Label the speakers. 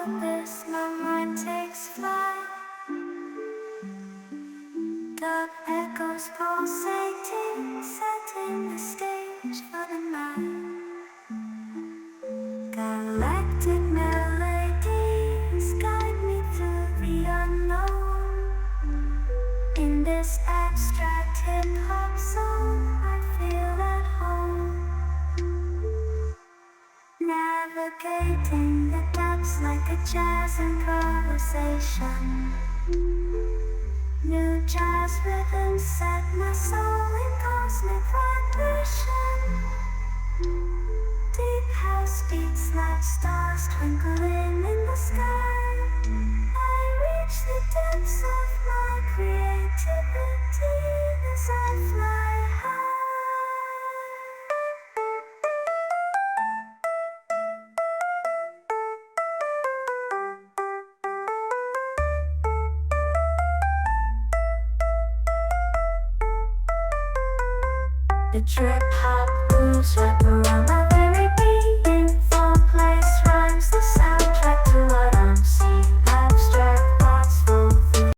Speaker 1: abyss, my mind takes flight. The echoes pulsating, setting the stage for the night. Galactic melodies guide me through the unknown. In this abstract hip-hop song, I feel at home. Navigating the depths like a jazz improvisation. New jazz rhythms set my soul in cosmic vibration. Deep house beats like stars twinkling in the sky. I reach the depths of my creativity as I fly high. The trip hop grooves wrap around